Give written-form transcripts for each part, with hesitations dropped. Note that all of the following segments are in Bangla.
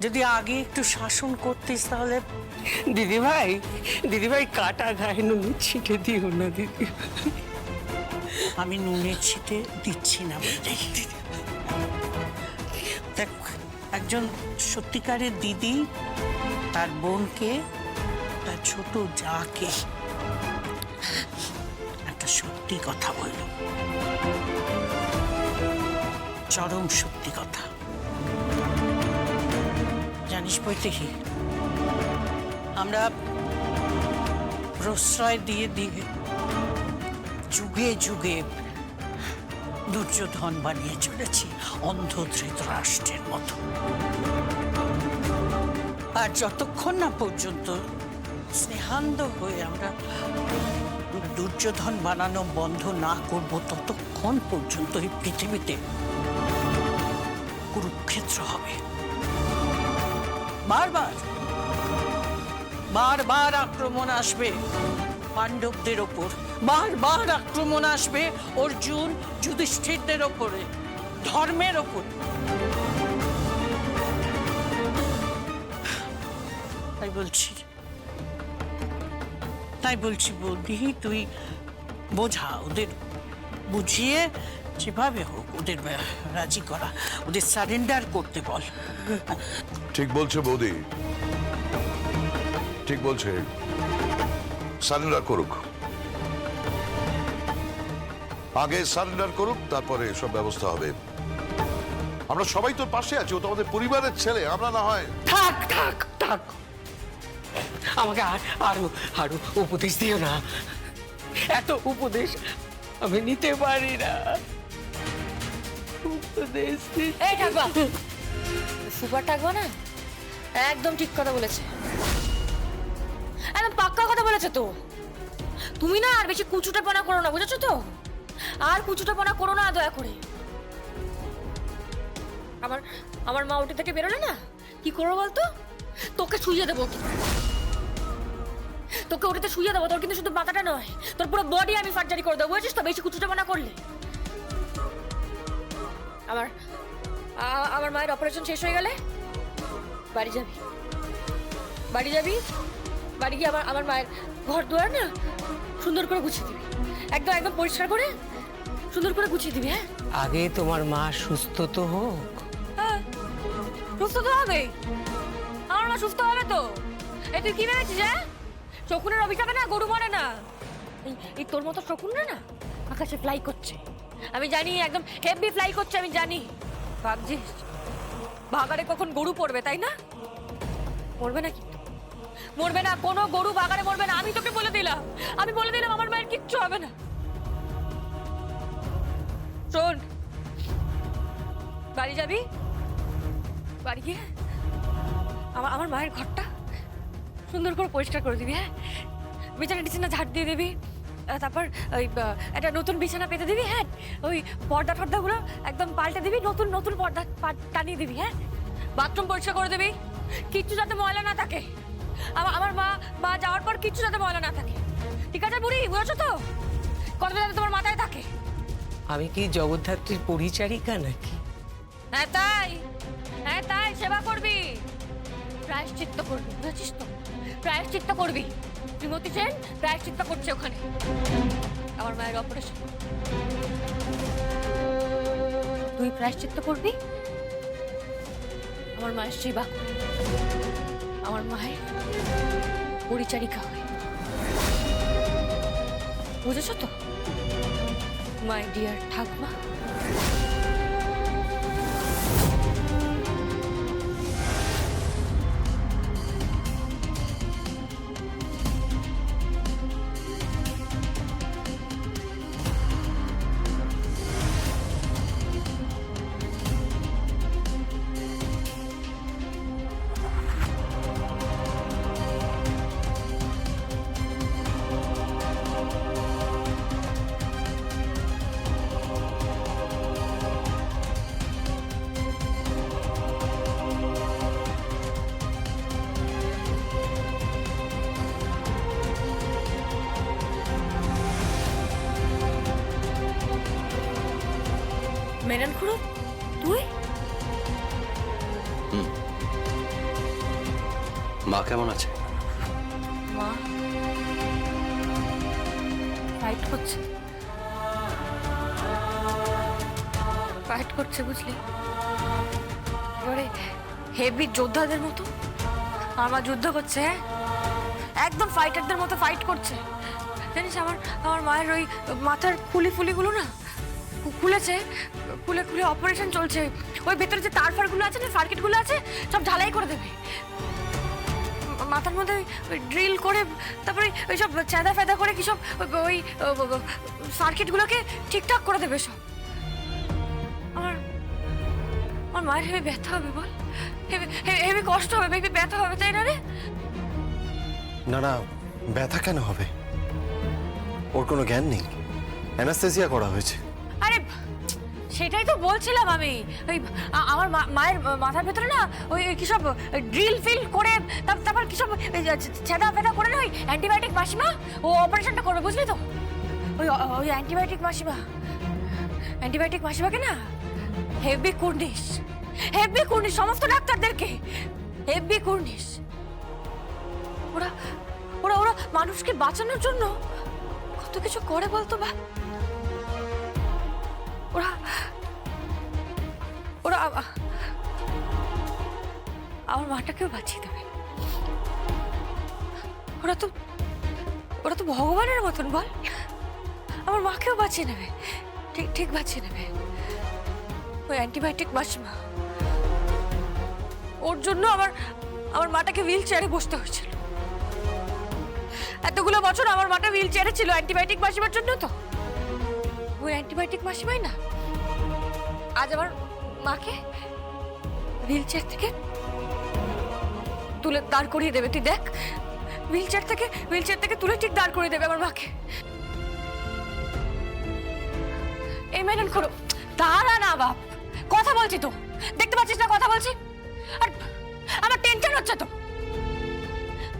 যদি আগে একটু শাসন করতিস তাহলে। দিদিভাই কাটা গায়ে নুন ছিটে দিও না দিদি। আমি নুনের ছিটে দিচ্ছি না বলেই। দেখ, একজন সত্যিকারের দিদি তার বোনকে, তার ছোট যাকে একটা সত্যি কথা বলল, চরম সত্যি কথা। জানিস বৈদেহী, আমরা প্রশ্রয় দিয়ে দিয়ে যুগে যুগে দুর্যোধন বানিয়ে চলেছি অন্ধ ধৃতরাষ্ট্রের মতো। আর যতক্ষণ না পর্যন্ত স্নেহান্ধ হয়ে আমরা দুর্যোধন বানানো বন্ধ না করব, ততক্ষণ পর্যন্ত এই পৃথিবীতে কুরুক্ষেত্র হবে। বারবার বারবার আক্রমণ আসবে পাণ্ডবদের ওপর, বারবার আক্রমণ আসবে অর্জুন যুধিষ্ঠিরদের ওপরে, ধর্মের ওপর। তাই বলছি বৌদি, তুই বোঝা ওদের, বুঝিয়ে যেভাবে হোক ওদের রাজি করা, ওদের সারেন্ডার করতে বল। ঠিক বলছে বৌদি, ঠিক বলছে, সারেন্ডার করুক, আগে সারেন্ডার করুক, তারপরে সব ব্যবস্থা হবে। আমরা সবাই তোর পাশে আছি, ও তো আমাদের পরিবারের ছেলে, আমরা না হয়। থাক থাক থাক, আমাকে আরো উপদেশ দিও না। এত উপদেশ আমি নিতে পারি না। উপদেশ এই ঠাকুমা, সুপার ঠাকুমা না একদম ঠিক কথা বলেছে, একদম পাক্কা কথা বলেছে। তো তুমি না আর বেশি কুচুটাপনা করো না, বুঝেছো তো? আর কুচুটাপনা করো না দয়া করে। আমার মা ওটি থেকে বেরোলে না, কি করবো বলতো? তোকে শুইয়ে দেবো, তোকে ওটিতে শুইয়ে দেবো। তোর কিন্তু শুধু মাথাটা নয়, তোর পুরো বডি আমি সার্জারি করে দেবো, বুঝেছিস তো? বেশি কুচুটাপনা করলে। আমার মায়ের অপারেশন শেষ হয়ে গেলে বাড়ি যাবি, বাড়ি গিয়ে আমার মায়ের ঘর দুয়ার না সুন্দর করে গুছিয়ে দিবি, একদম একদম পরিষ্কার করে সুন্দর করে গুছিয়ে দিবি। হ্যাঁ, আগে তোমার মা সুস্থ তো হোক। হ্যাঁ, সুস্থ তো হবে, আমার মা সুস্থ হবে তো। এই তুই কি ভেবেছিস? হ্যাঁ, শকুনের অভিশাপে না গরু মরে না। এই তোর মতো শকুনরা না আকাশে ফ্লাই করছে, আমি জানি, একদম হেভি ফ্লাই করছে, আমি জানি। ভাবছিস বাগারে কখন গরু পড়বে, তাই না? মরবে না, কিন্তু মরবে না, কোনো গরু বাগারে মরবে না। আমি তোকে বলে দিলাম, আমার মায়ের কিচ্ছু হবে না। শোন, বাড়ি যাবি, বাড়ি গিয়ে আমার মায়ের ঘরটা সুন্দর করে পরিষ্কার করে দিবি। হ্যাঁ, বিছানা ঝাড় দিয়ে দিবি, তারপর ওই একটা নতুন বিছানা পেতে দিবি। হ্যাঁ, ওই পর্দাগুলো একদম পাল্টে দিবি, নতুন পর্দা টানিয়ে দিবি। হ্যাঁ, বাথরুম পরিষ্কার করে দিবি, কিচ্ছু যাতে ময়লা না থাকে। আমার মা যাওয়ার পর কিচ্ছু যাতে ময়লা না থাকে, ঠিক আছে বুড়ি? বুঝেছো তো? কথা যাতে তোমার মাথায় থাকে। আমি কি জগদ্ধাত্রীর পরিচারিকা নাকি? হ্যাঁ তাই সেবা করবি, প্রায়শ্চিত্ত করবি, বুঝেছিস তো? প্রায়শ্চিত্ত করবি। শ্রীমতী সেন প্রায়শ্চিত্ত করছে ওখানে আমার মায়ের অপারেশন। তুই প্রায়শ্চিত্ত করবি, আমার মায়ের সেবা, আমার মায়ের পরিচারিকা হয়ে। বুঝেছো তো মাই ডিয়ার ঠাকুমা? মেনন খুড়ো, তুই? মা কেমন আছে? মা ফাইট করছে, ফাইট করছে বুঝলি, এবারে হেভি যোদ্ধাদের মতো আমার মা যুদ্ধ করছে। হ্যাঁ, একদম ফাইটারদের মতো ফাইট করছে। জানিস আমার আমার মায়ের ওই মাথার ফুলিগুলো না খুলেছে, খুলে খুলে অপারেশন চলছে। ওই ভেতরে যে তার ফারগুলো আছে না, সার্কিটগুলো আছে, সব ঢালাই করে দেবে। মাথার মধ্যে ড্রিল করে তারপরে ওই সব চাঁদা ফেদা করে কি সব ওই সার্কিটগুলোকে ঠিকঠাক করে দেবে সব। আমার আমার মায়ের হেভি ব্যথা হবে বল, হেভি কষ্ট হবে, হেভি ব্যথা হবে, তাই না রে? না না, ব্যথা কেন হবে? ওর কোনো জ্ঞান নেই, অ্যানাস্থেসিয়া করা হয়েছে। আরে সেটাই তো বলছিলাম আমি। ওই আমার মায়ের মাথার ভেতরে না ওই কি সব ড্রিল ফিল করে তারপর কি সব ছেদা ফেদা করে না ওই অ্যান্টিবায়োটিক মাসিমা ও অপারেশনটা করবে, বুঝলি তো? ওই ওই অ্যান্টিবায়োটিক মাসিমাকে না হেভি কুর্নিশ সমস্ত ডাক্তারদেরকে হেভি কুর্নিশ। ওরা ওরা ওরা মানুষকে বাঁচানোর জন্য কত কিছু করে বলতো বা। ওরা ওরা আমার মাটাকেও বাঁচিয়ে দেবে। ওরা তো ভগবানের মতন বল, আমার মাকেও বাঁচিয়ে নেবে, ঠিক ঠিক বাঁচিয়ে নেবে। ওই অ্যান্টিবায়োটিক মাসিমা, ওর জন্য আমার মাটাকে হুইল চেয়ারে বসতে হয়েছিল। এতগুলো বছর আমার মাটা হুইল চেয়ারে ছিল অ্যান্টিবায়োটিক মাসিমার জন্য। তো ওই অ্যান্টিবায়োটিক মাসিমাই না আজ আমার মাকে হুইল চেয়ার থেকে তুলে দাঁড় করিয়ে দেবে। তুই দেখ, হুইল চেয়ার থেকে তুলে ঠিক দাঁড় করিয়ে দেবে আমার মাকে। এই মেনন করো, দাঁড়া না বাপ, কথা বলছি তো, দেখতে পাচ্ছিস না কথা বলছি? আর আমার টেনশন হচ্ছে তো।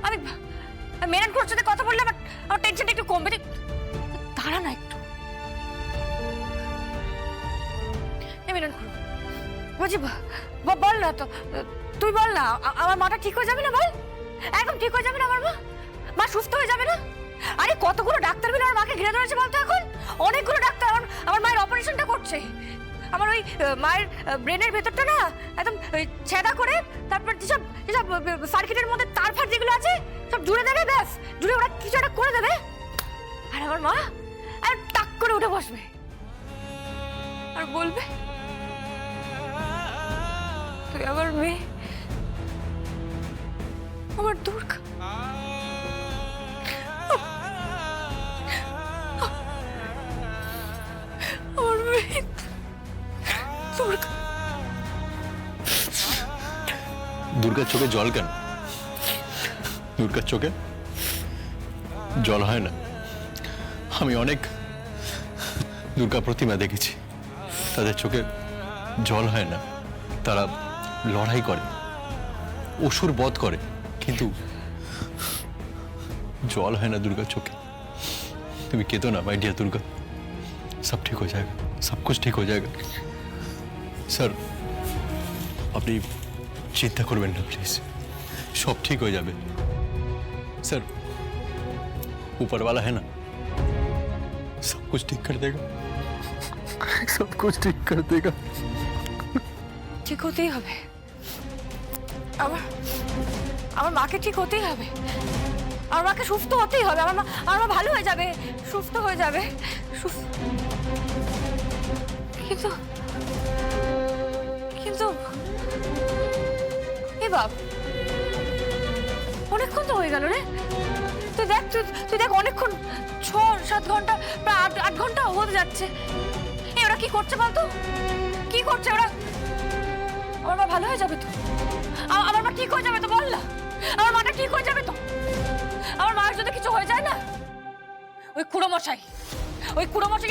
আমি মেনন করোর সাথে কথা বললে আমার টেনশনটা একটু কমবে। দাঁড়া না একটু। মেনন করো বলছি, বল না তো, তুই বল না, আমার মাটা ঠিক হয়ে যাবে না? বল, একদম ঠিক হয়ে যাবে না? আমার মা সুস্থ হয়ে যাবে না? আরে কতগুলো ডাক্তার মিলে আমার মাকে ঘিরে ধরেছে বলতো? এখন অনেকগুলো ডাক্তার আমার মায়ের অপারেশনটা করছে। আমার ওই মায়ের ব্রেনের ভেতরটা না একদম ছেদা করে তারপর যেসব সার্কিটের মধ্যে তার ফার যেগুলো আছে সব জুড়ে দেবে, ব্যাস জুড়ে ওরা কিছু একটা করে দেবে। আর আমার মা আর টাক করে উঠে বসবে আর বলবে, তুই আমার মেয়ে, আমার দুর্গা। আমার মেয়ে দুর্গা। দুর্গার চোখে জল কেন? দুর্গার চোখে জল হয় না। আমি অনেক দুর্গা প্রতিমা দেখেছি, তাদের চোখে জল হয় না। তারা লড়াই করে, অসুর বধ করে, কিন্তু জল হয় না দুर्गा चौके। तुम्हें केतो ना माय डियर दुर्गा, सब ठीक हो जाएगा, सब कुछ ठीक हो जाएगा। सर अपनी चिंता करবেন না प्लीज, सब ठीक हो जाए। सर ऊपर वाला है ना, सब कुछ ठीक कर देगा, सब कुछ ठीक कर देगा। ঠিক হতেই হবে, আমার মাকে ঠিক হতেই হবে, আমার মাকে সুস্থ হতেই হবে। আমার মা ভালো হয়ে যাবে, সুস্থ হয়ে যাবে। কিন্তু কিন্তু এ বাপ, অনেকক্ষণ তো হয়ে গেল রে। তুই দেখ অনেকক্ষণ, 6-7 ঘন্টা, প্রায় 8 ঘন্টা হতে যাচ্ছে। ওরা কি করছে বলতো? কি করছে ওরা? আমার মা ভালো হয়ে যাবে তো? আমার মা ঠিক হয়ে যাবে তো? বল না, আমার মাটা ঠিক হয়ে যাবে তো? আমার মায়ের যদি কিছু হয়ে যায় না, ওই খুড়োমশাই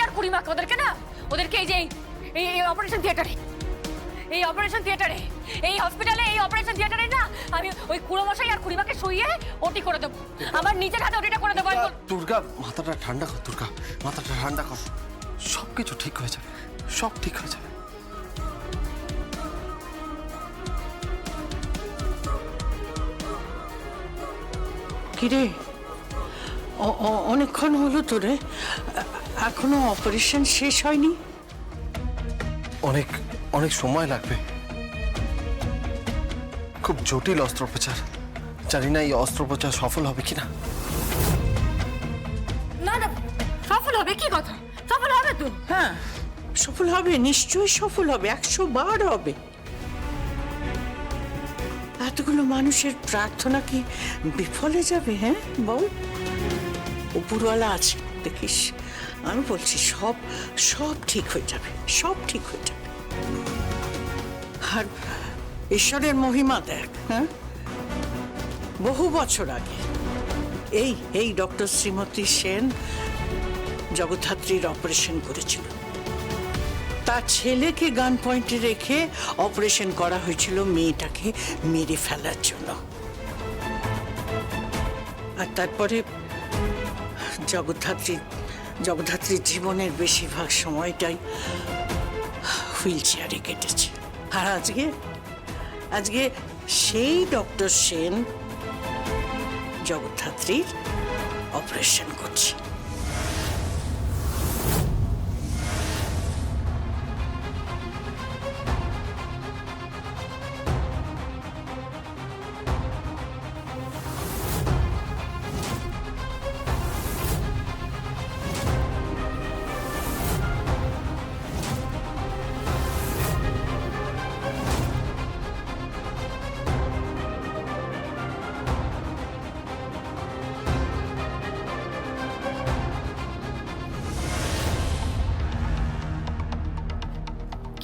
আর খুড়িমাকে ওদেরকে এই যে এই অপারেশন থিয়েটারে, এই হসপিটালে, এই অপারেশন থিয়েটারে না আমি ওই খুড়োমশাই আর খুড়িমাকে শুইয়ে ওটি করে দেবো। আমার নিজের হাতে ওটিটা করে দেবো। দুর্গা, মাথাটা ঠান্ডা কর দুর্গা, মাথাটা ঠান্ডা কর, সব কিছু ঠিক হয়ে যাবে, সব ঠিক হয়ে যাবে। কিরে অনেকক্ষণ হলো তোরে, এখনো অপারেশন শেষ হয়নি? অনেক অনেক সময় লাগবে, খুব জটিল অস্ত্রোপচার। জানি না এই অস্ত্রোপচার সফল হবে কিনা। না না, সফল হবে কি কথা, সফল হবে তো। হ্যাঁ সফল হবে, নিশ্চয়ই সফল হবে, 100 বার হবে। এতগুলো মানুষের প্রার্থনা কি বিফলে যাবে? হ্যাঁ বল, উপরওয়ালা আছে দেখিস, আমি বলছি সব সব ঠিক হয়ে যাবে, সব ঠিক হয়ে যাবে। আর ঈশ্বরের মহিমা দেখ, হ্যাঁ বহু বছর আগে এই ডক্টর শ্রীমতী সেন জগদ্ধাত্রীর অপারেশন করেছিল। তার ছেলেকে গান পয়েন্টে রেখে অপারেশন করা হয়েছিল মেয়েটাকে মেরে ফেলার জন্য। আর তারপরে জগদ্ধাত্রীর জীবনের বেশিরভাগ সময়টাই হুইল চেয়ারে কেটেছে। আর আজকে সেই ডক্টর সেন জগদ্ধাত্রীর অপারেশন করছে।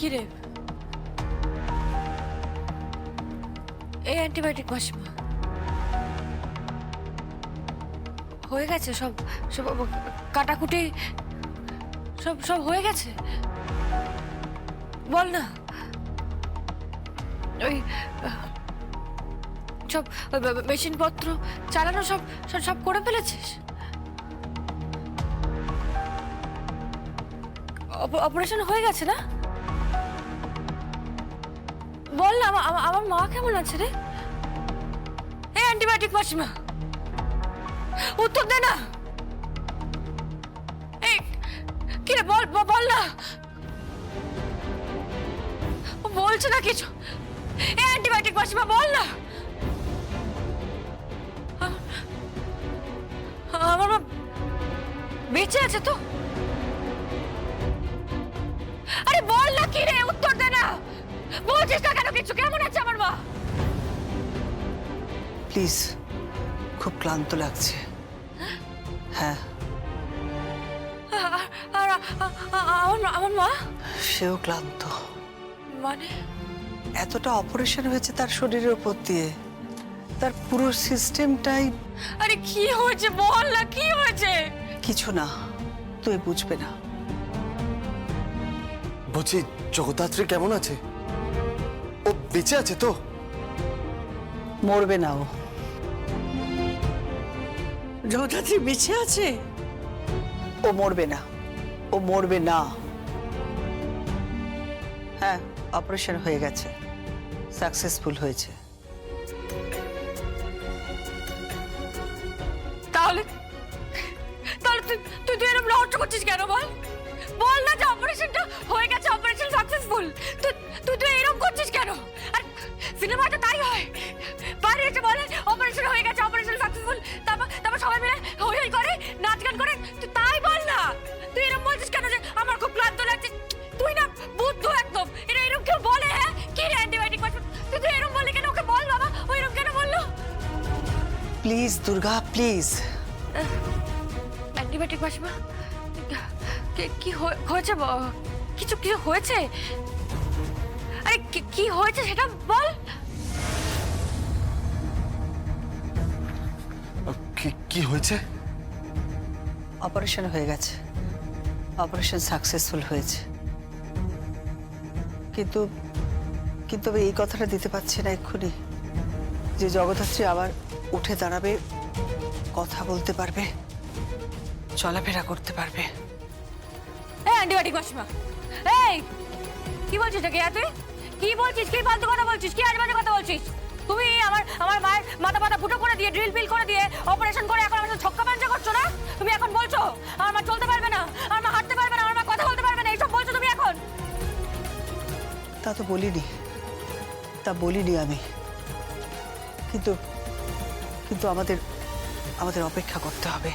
কি রে, এই অ্যান্টিবায়োটিক মাসিমা হয়ে গেছে? সব সব কাটাকুটি সব সব হয়ে গেছে? বল না। ওই সব মেশিনপত্র চালানো সব সব সব করে ফেলেছিস? অপারেশন হয়ে গেছে না? বল না, আমার মা কেমন আছে রে? এই অ্যান্টিবায়োটিক মাসিমা উত্তর দে না। এই কি রে, বল বল না। ও বলছে না কিছু। এই অ্যান্টিবায়োটিক মাসিমা বল না। আমার মা বেঁচে আছে তো? আরে বল না, কি রে, উত্তর দে না। বলছিস না কেন কিছু? কেমন আছে আমার মা? প্লিজ, খুব ক্লান্ত লাগছে। হ্যাঁ, আর আমার মা? সেও ক্লান্ত। মানে এতটা অপারেশন হয়েছে তার শরীরের উপর দিয়ে, তার পুরো সিস্টেমটাই। আরে কি হয়েছে বল না, কি হয়েছে? কিছু না, তুই বুঝবে না। বলছি জগদ্ধাত্রী কেমন আছে? ও বেঁচে আছে তো? মরবে না ও। জগদ্ধাত্রী বেঁচে আছে? ও মরবে না, ও মরবে না। হ্যাঁ, অপারেশন হয়ে গেছে, সাকসেসফুল হয়েছে। তাহলে তাহলে তুই তুই এরকম রহস্য করছিস কেন? বল বল না যে অপারেশনটা হয়ে গেছে, অপারেশন সাকসেসফুল। তুই তুই তুই এরকম করছিস কেন? আর সিনেমাটা তাই হয়, বাইরে এসে বলে অপারেশন হয়ে গেছে, অপারেশন সাকসেসফুল, তারপর সবাই মিলে হই হই করে, নাচ গান করে। তুই তাই বল না, তুই এরকম বলছিস কেন যে আমার খুব ক্লান্ত লাগছে? তুই না বুদ্ধ একদম, এটা এরকম কেউ বলে? হ্যাঁ কি রে অ্যান্টিবায়োটিক মাসিমা, তুই এরকম বললি কেন? ওকে বল বাবা, ও এরকম কেন বললো? Please Durga, please. অ্যান্টিবায়োটিক মাসিমা কি হয়েছে? কিছু কিছু হয়েছে? আরে কি হয়েছে সেটা বল। কি হয়েছে? অপারেশন হয়ে গেছে, অপারেশন সাকসেসফুল হয়েছে। কিন্তু কিন্তু আমি এই কথাটা দিতে পারছি না এক্ষুনি যে জগদ্ধাত্রী আবার উঠে দাঁড়াবে, কথা বলতে পারবে, চলাফেরা করতে পারবে। অ্যান্টিবায়োটিক মাসিমা, এই কি বলছিস নাকি? তুই কি বলছিস? কি ফালতু কথা বলছিস? কি আজে বাজে কথা বলছিস? তুমি আমার মায়ের মাথা ফুটো করে দিয়ে ড্রিল ফিল করে দিয়ে অপারেশন করে এখন আমার সাথে ছক্কা পাঞ্জা করছো না? তুমি এখন বলছো আমার মা চলতে পারবে না, আমার মা হাঁটতে পারবে না, আমার মা কথা বলতে পারবে না, এইসব বলছো তুমি এখন? তা তো বলিনি, তা বলিনি আমি, কিন্তু কিন্তু আমাদের আমাদের অপেক্ষা করতে হবে।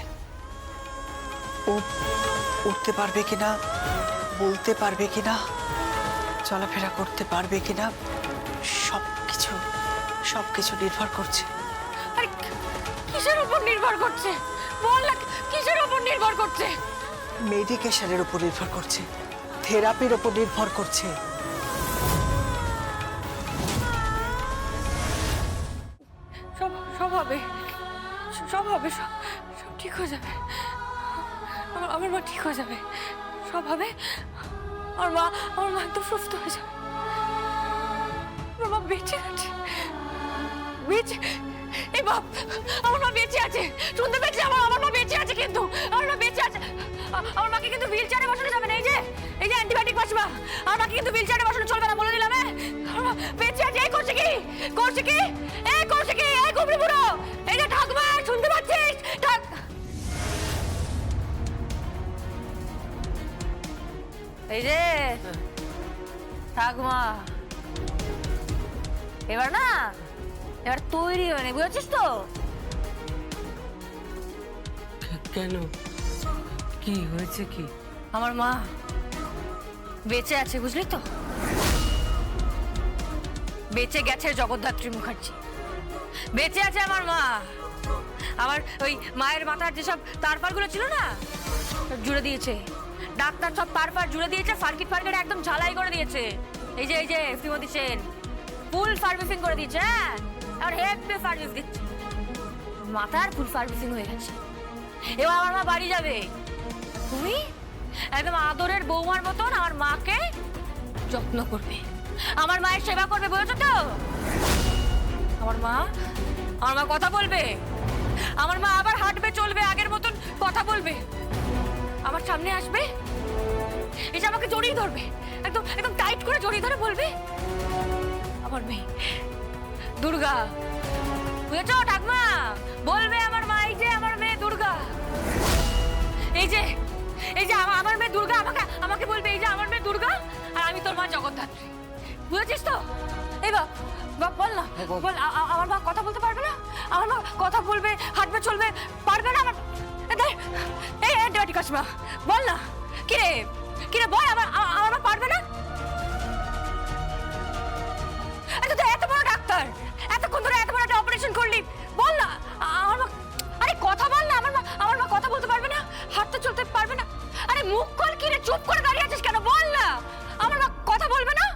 ও উঠতে পারবে কিনা, বলতে পারবে কিনা, চলাফেরা করতে পারবে কিনা, সবকিছু নির্ভর করছে। আরে কিসের উপর নির্ভর করছে বল না, কিসের উপর নির্ভর করছে? মেডিকেশনের উপর নির্ভর করছে, থেরাপির উপর নির্ভর করছে। সব সব হবে, সব হবে, সব সব ঠিক হয়ে যাবে। আমার মা ঠিক হয়ে যাবে, সব হবে। আমার মা একদম সুস্থ হয়ে যাবে। আমার মা বেঁচে আছে, বেঁচে, এই বাপ, আমার মা বেঁচে আছে, শুনতে পেয়েছি? আমার মা বেঁচে আছে, কিন্তু আমার মা বেঁচে আছে। আমার মাকে কিন্তু হুইল চেয়ারে বসানো যাবে না। এই যে অ্যান্টিবায়োটিক মাসিমা, আমার মাকে কিন্তু হুইল চেয়ারে বসানো চলবে না, বলে দিলাম। আমার মা বেঁচে আছে। এই করছে কি, করছে কি, এই করছে কি, এই গুবরি বুড়ো, এই যে ঠাকুমা, শুনতে পাচ্ছিস? এই যে ঠাকুমা, এবার না, এবার তৈরি হয়ে নে, বুঝেছিস তো? কেন, কি হয়েছে কি? আমার মা বেঁচে আছে, বুঝলি তো? বেঁচে গেছে জগদ্ধাত্রী মুখার্জি, বেঁচে আছে আমার মা। আমার ওই মায়ের মাথার যেসব তারপারগুলো ছিল না, সব জুড়ে দিয়েছে ডাক্তার, সব তারপার জুড়ে দিয়েছে, সার্কিট ফার্কিট একদম ঝালাই করে দিয়েছে। এই যে শ্রীমতী সেন ফুল সার্ভিসিং করে দিয়েছে। হ্যাঁ, আর হেভি সার্ভিস দিচ্ছে, মাথার ফুল সার্ভিসিং হয়ে গেছে। এবার আমার মা বাড়ি যাবে, তুমি একদম আদরের বৌমার মতন আমার মাকে যত্ন করবে, আমার মায়ের সেবা করবে, বুঝেছো তো? আমার মা কথা বলবে, আমার মা আবার হাঁটবে, চলবে, আগের মতন কথা বলবে, আমার সামনে আসবে, এসে আমাকে জড়িয়ে ধরবে, একদম একদম টাইট করে জড়িয়ে ধরে বলবে, আমার মেয়ে দুর্গা, বুঝেছো ঠাকুমা? বলবে আমার মা, এই যে আমার মেয়ে দুর্গা, এই যে আমার মেয়ে দুর্গা, আমাকে বলবে, এই যে আমার মেয়ে দুর্গা, আর আমি তোর মা জগদ্ধাত্রী, বুঝেছিস তো? এই বাপ বল না, বল, আমার মা কথা বলতে পারবে না? আমার মা কথা বলবে, হাঁটবে, চলবে পারবে না? আমার এই অ্যান্টিবায়োটিক মাসিমা, বল না, কিরে বল, আমার মা পারবে না? আচ্ছা, তুই এত বড় ডাক্তার, এতক্ষণ ধরে এত বড় একটা অপারেশন করলি, বল না আমার মা, আরে কথা বল না, আমার মা কথা বলতে পারবে না, হাঁটতে চলতে পারবে না? আরে মুখ কর, কিরে চুপ করে দাঁড়িয়ে আছিস কেন? বল না, আমার মা কথা বলবে না,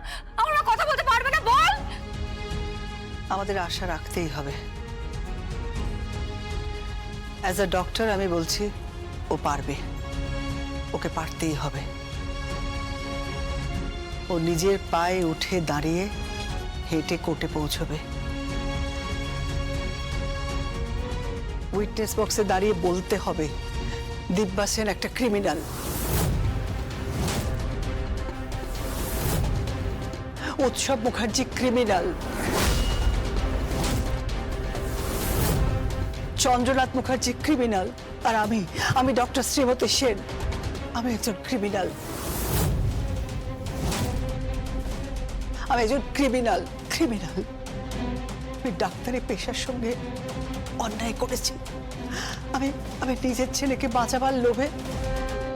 আমার মা কথা বলতে পারবে না, বল। আমাদের আশা রাখতেই হবে। অ্যাজ আ ডক্টর আমি বলছি, ও পারবে, ওকে পারতেই হবে। ও নিজের পায়ে উঠে দাঁড়িয়ে হেঁটে কোর্টে পৌঁছবে, উইটনেস বক্সে দাঁড়িয়ে বলতে হবে দিব্যা সেন একটা ক্রিমিনাল, উৎসব মুখার্জি ক্রিমিনাল, চন্দ্রনাথ মুখার্জি ক্রিমিনাল, আর আমি ডক্টর শ্রীমতী সেন, আমি একজন ক্রিমিনাল, আমি একজন ক্রিমিনাল। আমি ডাক্তারি পেশার সঙ্গে অন্যায় করেছি, আমি নিজের ছেলেকে বাঁচাবার লোভে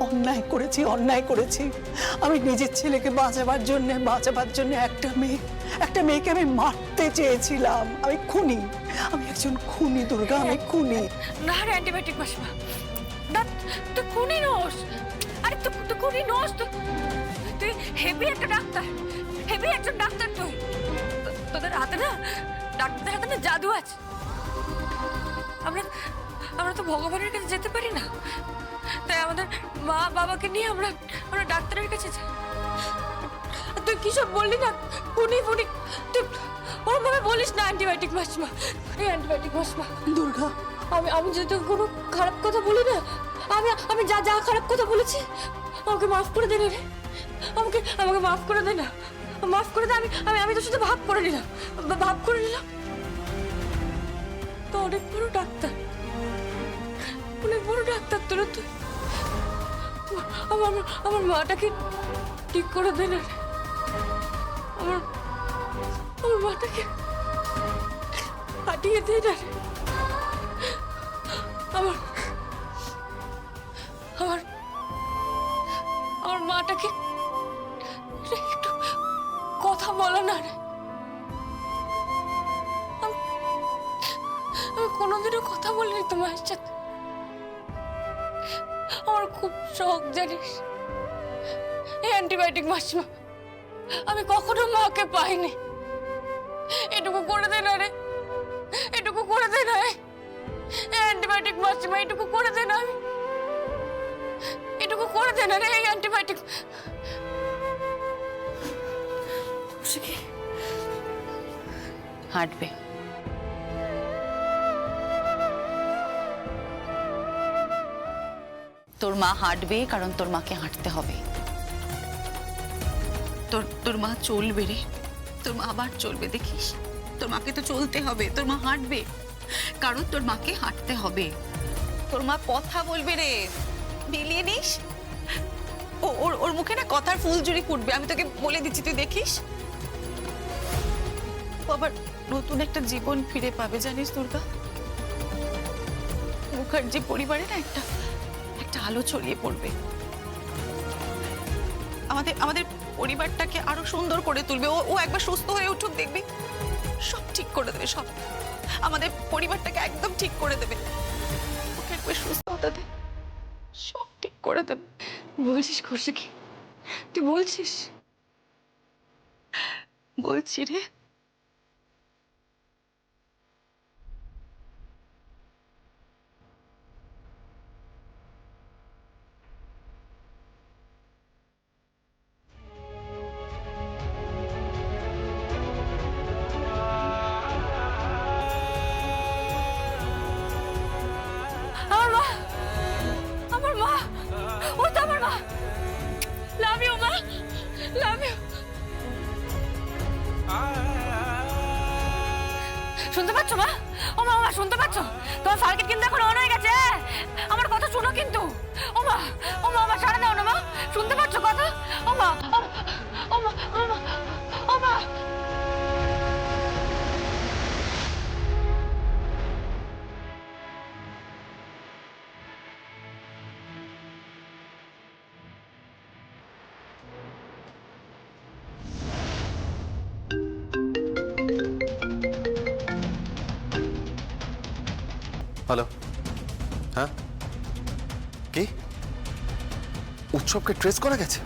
অন্যায় করেছি। আমি নিজের ছেলেকে বাঁচাবার জন্য একটা মেয়েকে আমি মারতে চেয়েছিলাম। আমি একজন খুনি দুর্গা, আমি খুনি। না রে অ্যান্টিবায়োটিক মাসিমা, না, তুই খুনি নোস। আরে তুই খুনি নোস, তুই হেভি একটা ডাক্তার, হেভি একজন ডাক্তার। তুই তোদের হাতে না, ডাক্তারদের হাতে না জাদু আছে। আমরা তো ভগবানের কাছে যেতে পারি না, তাই আমাদের মা বাবাকে নিয়ে আমরা ডাক্তারের কাছে যাই। তুই কি সব বললি না, খুনি, তুই ওরকম ভাবে বলিস না অ্যান্টিবায়োটিক মাসিমা। এই অ্যান্টিবায়োটিক মাসিমা, দুর্গা, আমি যদি কোনো খারাপ কথা বলি না, আমি যা খারাপ কথা বলেছি, আমাকে মাফ করে দে রে, আমাকে মাফ করে দে না, মাফ করে দে। আমি তোর সাথে ভাব করে নিলাম। তো অনেক বড় ডাক্তার, অনেক বড় ডাক্তার তোরা তুই। আমার আমার মাটাকে ঠিক করে দে না রে। আমার আমার মাটাকে হাঁটিয়ে দে না রে। আমার আমার আমার মাটাকে একটু কথা বলা না রে। আমি কোনোদিনও কথা বলিনি তোমার সাথে। আমার খুব শখ জানিস এই অ্যান্টিবায়োটিক মাসিমা, আমি কখনো মাকে পাইনি। এটুকু করে দে না রে, এটুকু করে দে না। এই অ্যান্টিবায়োটিক মাসিমা, এটুকু করে দে না। আমি এটুকু করে দে না রে, এই অ্যান্টিবায়োটিক। হাঁটবে। তোর মা হাঁটবে কারণ তোর মাকে হাঁটতে হবে। তোর মা চলবে রে, তোর মা আবার চলবে, দেখিস। তোর মাকে তো চলতে হবে, তোর মা হাঁটবে কারণ তোর মাকে হাঁটতে হবে। তোর মা কথা বলবে রে, মিলিয়ে নিস। ওর মুখে না কথার ফুলঝুরি ফুটবে, আমি তোকে বলে দিচ্ছি, তুই দেখিস। ও আবার নতুন একটা জীবন ফিরে পাবে, জানিস দুর্গা। মুখার্জি পরিবারে না একটা আলো ছড়িয়ে পড়বে। আমাদের পরিবারটাকে আরো সুন্দর করে তুলবে। ও একবার সুস্থ হয়ে উঠুক, দেখবি সব ঠিক করে দেবে। সব আমাদের পরিবারটাকে একদম ঠিক করে দেবে। ওকে একবার সুস্থ হতে দে, সব ঠিক করে দেবে। বলছিস করছে কি? তুই বলছিস? বলছি রে। আমার মা, আমার মা, ও তো আমার মা। লাভ ইউ মা, লাভ ইউ। শুনতে পাচ্ছ মা? ও মা, মা শুনতে পাচ্ছ? তোমার সার্কিট কিন্তু এখন অন হয়ে গেছে। আমার কথা শুনো কিন্তু। ও মা, ও মা, আমার সারা দাও না মা। শুনতে পাচ্ছ কথা? ও মা, ও মা, ও মা, ও মা। হ্যালো, হ্যাঁ কি? উৎসবকে ট্রেস করা গেছে?